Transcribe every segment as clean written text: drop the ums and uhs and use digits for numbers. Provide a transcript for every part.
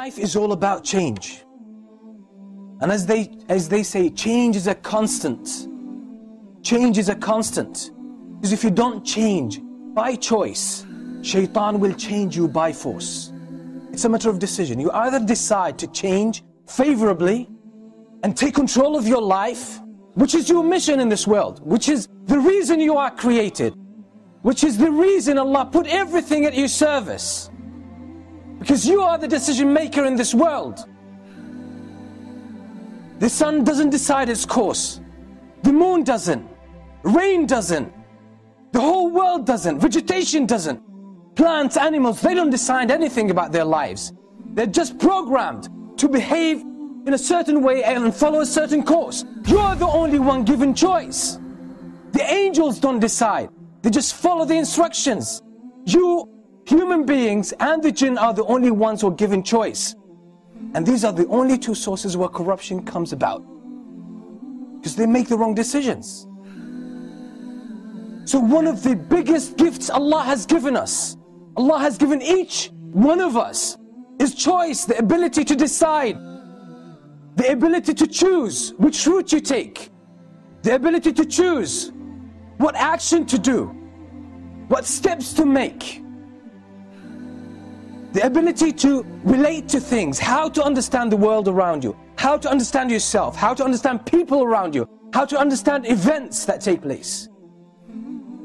Life is all about change. And as they say, change is a constant. Change is a constant. Because if you don't change by choice, Shaitan will change you by force. It's a matter of decision. You either decide to change favorably and take control of your life, which is your mission in this world, which is the reason you are created, which is the reason Allah put everything at your service. Because you are the decision maker in this world. The sun doesn't decide its course. The moon doesn't. Rain doesn't. The whole world doesn't. Vegetation doesn't. Plants, animals, they don't decide anything about their lives. They're just programmed to behave in a certain way and follow a certain course. You are the only one given choice. The angels don't decide. They just follow the instructions. You, human beings, and the jinn are the only ones who are given choice. And these are the only two sources where corruption comes about. Because they make the wrong decisions. So one of the biggest gifts Allah has given us, Allah has given each one of us, is choice, the ability to decide, the ability to choose which route you take, the ability to choose what action to do, what steps to make, the ability to relate to things, how to understand the world around you, how to understand yourself, how to understand people around you, how to understand events that take place.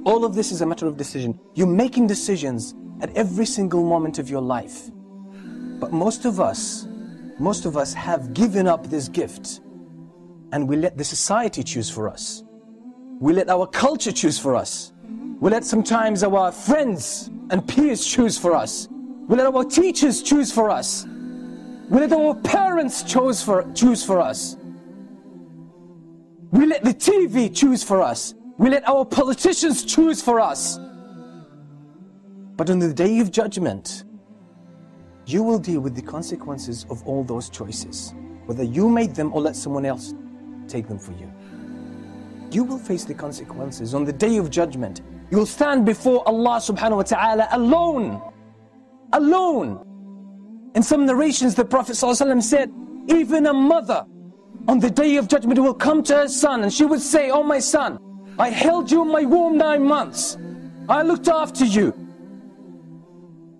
All of this is a matter of decision. You're making decisions at every single moment of your life. But most of us have given up this gift, and we let the society choose for us. We let our culture choose for us. We let sometimes our friends and peers choose for us. We let our teachers choose for us. We let our parents choose for us. We let the TV choose for us. We let our politicians choose for us. But on the day of judgment, you will deal with the consequences of all those choices, whether you made them or let someone else take them for you. You will face the consequences on the day of judgment. You will stand before Allah subhanahu wa ta'ala alone. Alone. In some narrations the Prophet ﷺ said, even a mother on the day of judgment will come to her son and she would say, oh my son, I held you in my womb 9 months. I looked after you.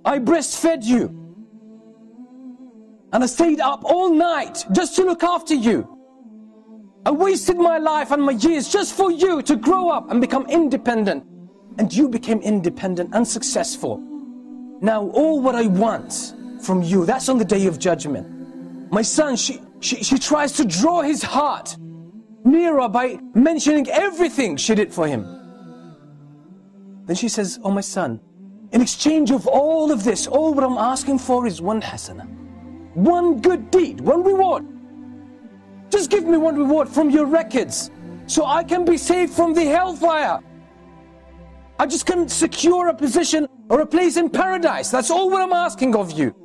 I breastfed you. And I stayed up all night just to look after you. I wasted my life and my years just for you to grow up and become independent. And you became independent and successful. Now all what I want from you, that's on the day of judgment. My son, she tries to draw his heart nearer by mentioning everything she did for him. Then she says, oh my son, in exchange of all of this, all what I'm asking for is one hasana, one good deed, one reward. Just give me one reward from your records so I can be saved from the hellfire. I just can secure a position or a place in paradise. That's all what I'm asking of you.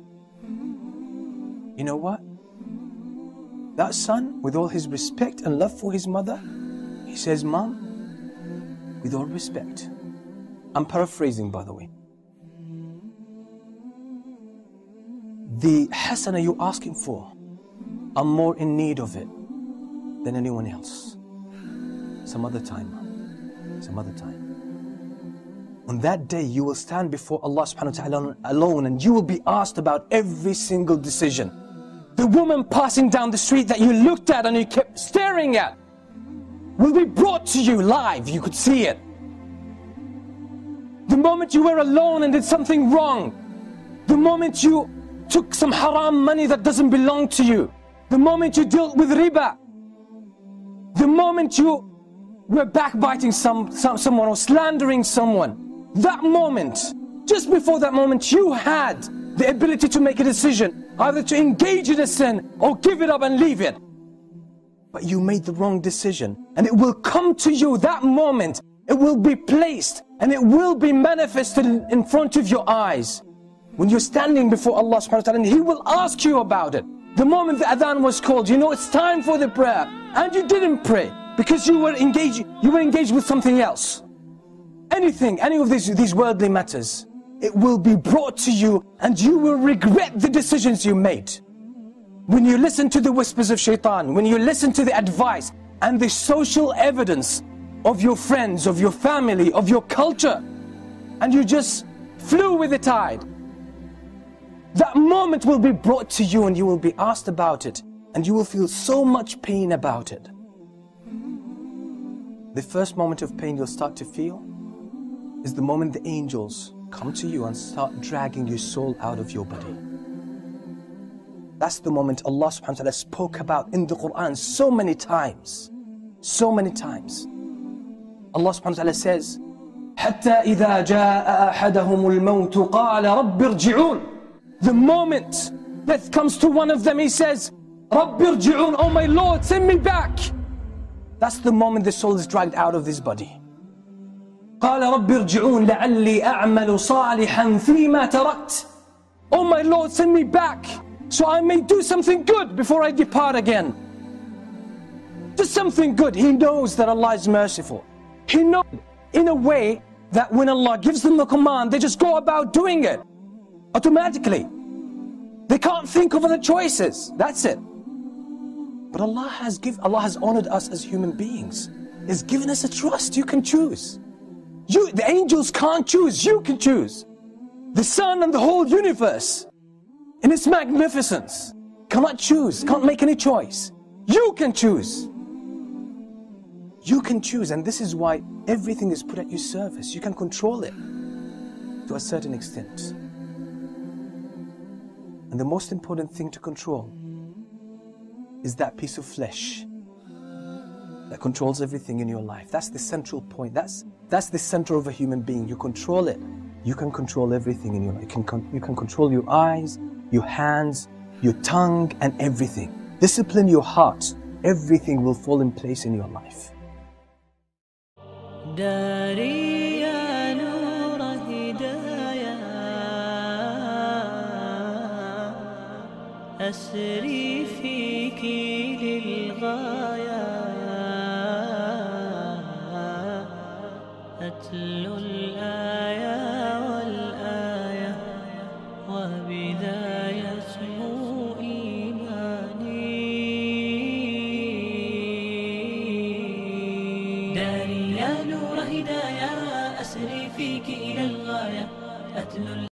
You know what? That son, with all his respect and love for his mother, he says, Mom, with all respect, I'm paraphrasing by the way, the hasana you're asking for, I'm more in need of it than anyone else. Some other time, Mom. Some other time. On that day you will stand before Allah subhanahu wa ta'ala alone, and you will be asked about every single decision. The woman passing down the street that you looked at and you kept staring at will be brought to you live, you could see it. The moment you were alone and did something wrong, the moment you took some haram money that doesn't belong to you, the moment you dealt with riba, the moment you were backbiting someone or slandering someone, that moment, just before that moment, you had the ability to make a decision, either to engage in a sin or give it up and leave it. But you made the wrong decision, and it will come to you that moment. It will be placed and it will be manifested in front of your eyes. When you're standing before Allah subhanahu wa ta'ala, and He will ask you about it. The moment the adhan was called, you know it's time for the prayer, and you didn't pray because you were engaged with something else. Anything, any of these worldly matters, it will be brought to you and you will regret the decisions you made. when you listen to the whispers of shaitan, when you listen to the advice and the social evidence of your friends, of your family, of your culture, and you just flew with the tide, that moment will be brought to you and you will be asked about it, and you will feel so much pain about it. The first moment of pain you'll start to feel is the moment the angels come to you and start dragging your soul out of your body. That's the moment Allah subhanahu wa ta'ala spoke about in the Quran so many times. So many times. Allah subhanahu wa ta'ala says, حَتَّى إِذَا جَاءَ أَحَدَهُمُ الْمَوْتُ قَالَ رَبِّ ارْجِعُونَ. The moment death comes to one of them, he says, رَبِّ ارْجِعُونَ, oh my Lord, send me back. That's the moment the soul is dragged out of this body. قَالَ رَبِّ ارْجِعُونَ لَعَلِّي أَعْمَلُ صَالِحًا فِي مَا تَرَكْتُ. Oh my Lord, send me back, so I may do something good before I depart again. Just something good. He knows that Allah is merciful. He knows in a way that when Allah gives them the command, they just go about doing it automatically. They can't think of other choices. That's it. But Allah has honored us as human beings. He's given us a trust. You can choose. The angels can't choose. You can choose. The sun and the whole universe in its magnificence cannot choose, can't make any choice. You can choose. You can choose, and this is why everything is put at your service. You can control it to a certain extent. And the most important thing to control is that piece of flesh that controls everything in your life. That's the central point. That's the center of a human being. You control it. You can control everything in your life. You can control your eyes, your hands, your tongue, and everything. Discipline your heart. Everything will fall in place in your life. داري يا نور هدايا أسري فيك للغاية أتلو الآية والآية وبداية إيماني داري يا نور هدايا أسري فيك إلى الغاية أتلو